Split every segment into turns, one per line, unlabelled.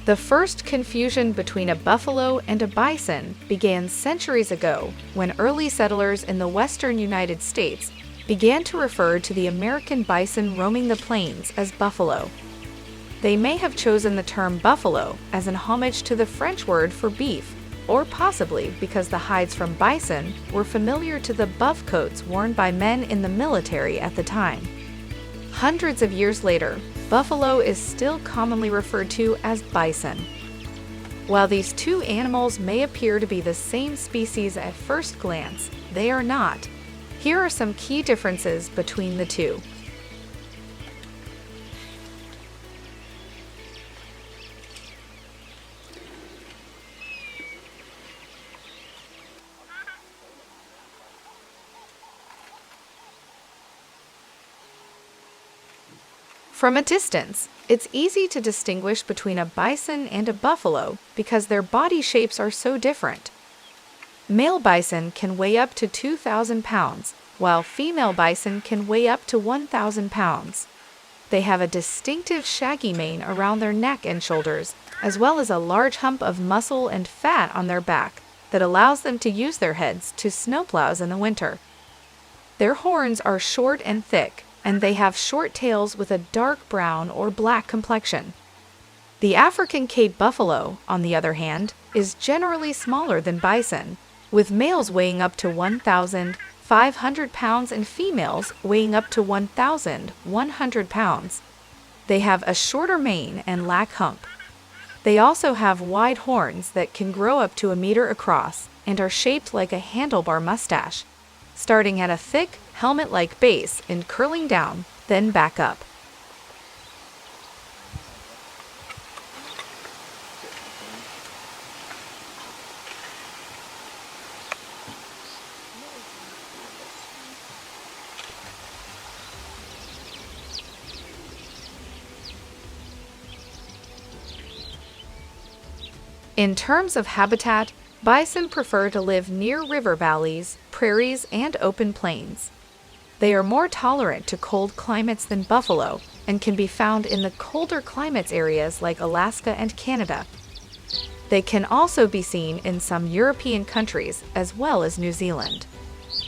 The first confusion between a buffalo and a bison began centuries ago when early settlers in the western United States began to refer to the American bison roaming the plains as buffalo. They may have chosen the term buffalo as an homage to the French word for beef, or possibly because the hides from bison were familiar to the buff coats worn by men in the military at the time. Hundreds of years later, buffalo is still commonly referred to as bison. While these two animals may appear to be the same species at first glance, they are not. Here are some key differences between the two. From a distance, it's easy to distinguish between a bison and a buffalo because their body shapes are so different. Male bison can weigh up to 2,000 pounds, while female bison can weigh up to 1,000 pounds. They have a distinctive shaggy mane around their neck and shoulders, as well as a large hump of muscle and fat on their back that allows them to use their heads to snowplows in the winter. Their horns are short and thick, and they have short tails with a dark brown or black complexion. The African Cape buffalo, on the other hand, is generally smaller than bison, with males weighing up to 1,500 pounds and females weighing up to 1,100 pounds. They have a shorter mane and lack hump. They also have wide horns that can grow up to a meter across and are shaped like a handlebar mustache, starting at a thick, helmet-like base and curling down, then back up. In terms of habitat, bison prefer to live near river valleys, prairies, and open plains. They are more tolerant to cold climates than buffalo and can be found in the colder climates areas like Alaska and Canada. They can also be seen in some European countries as well as New Zealand.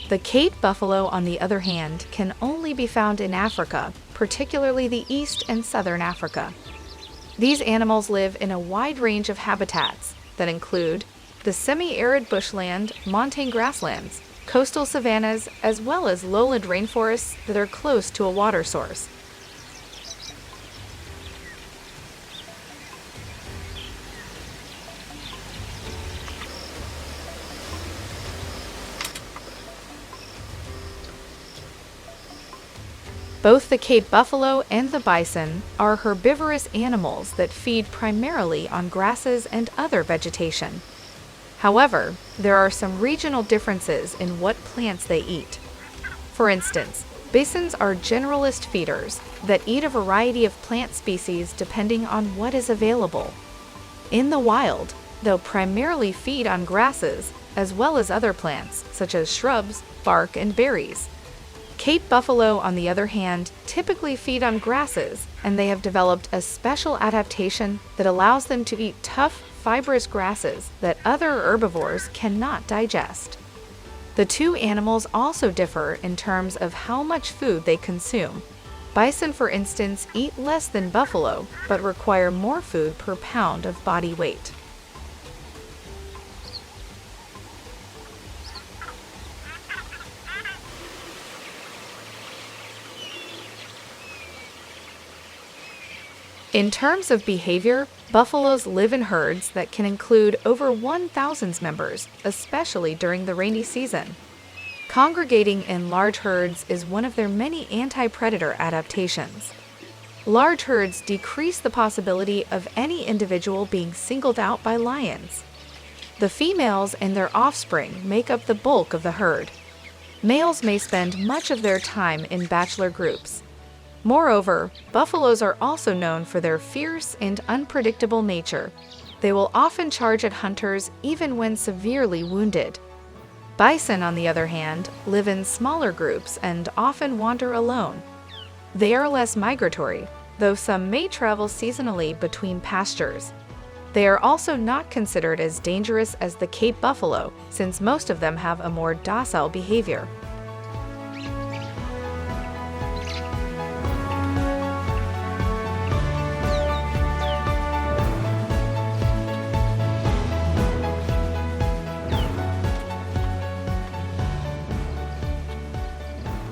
The Cape buffalo, on the other hand, can only be found in Africa, particularly the East and Southern Africa. These animals live in a wide range of habitats that include the semi-arid bushland, montane grasslands, coastal savannas, as well as lowland rainforests that are close to a water source. Both the Cape buffalo and the bison are herbivorous animals that feed primarily on grasses and other vegetation. However, there are some regional differences in what plants they eat. For instance, bisons are generalist feeders that eat a variety of plant species depending on what is available. In the wild, they'll primarily feed on grasses as well as other plants such as shrubs, bark, and berries. Cape buffalo, on the other hand, typically feed on grasses, and they have developed a special adaptation that allows them to eat tough, fibrous grasses that other herbivores cannot digest. The two animals also differ in terms of how much food they consume. Bison, for instance, eat less than buffalo, but require more food per pound of body weight. In terms of behavior, buffaloes live in herds that can include over 1,000 members, especially during the rainy season. Congregating in large herds is one of their many anti-predator adaptations. Large herds decrease the possibility of any individual being singled out by lions. The females and their offspring make up the bulk of the herd. Males may spend much of their time in bachelor groups. Moreover, buffaloes are also known for their fierce and unpredictable nature. They will often charge at hunters even when severely wounded. Bison, on the other hand, live in smaller groups and often wander alone. They are less migratory, though some may travel seasonally between pastures. They are also not considered as dangerous as the Cape buffalo, since most of them have a more docile behavior.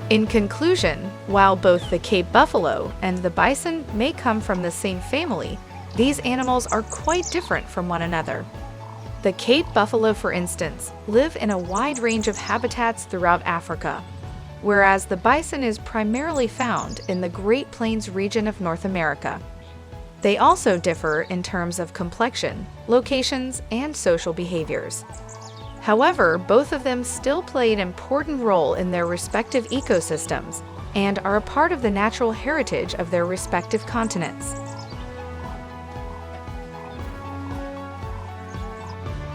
In conclusion, while both the Cape buffalo and the bison may come from the same family, these animals are quite different from one another. The Cape buffalo, for instance, live in a wide range of habitats throughout Africa, whereas the bison is primarily found in the Great Plains region of North America. They also differ in terms of complexion, locations, and social behaviors. However, both of them still play an important role in their respective ecosystems and are a part of the natural heritage of their respective continents.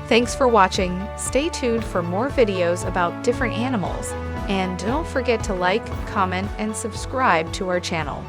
Thanks for watching. Stay tuned for more videos about different animals, and don't forget to like, comment, and subscribe to our channel.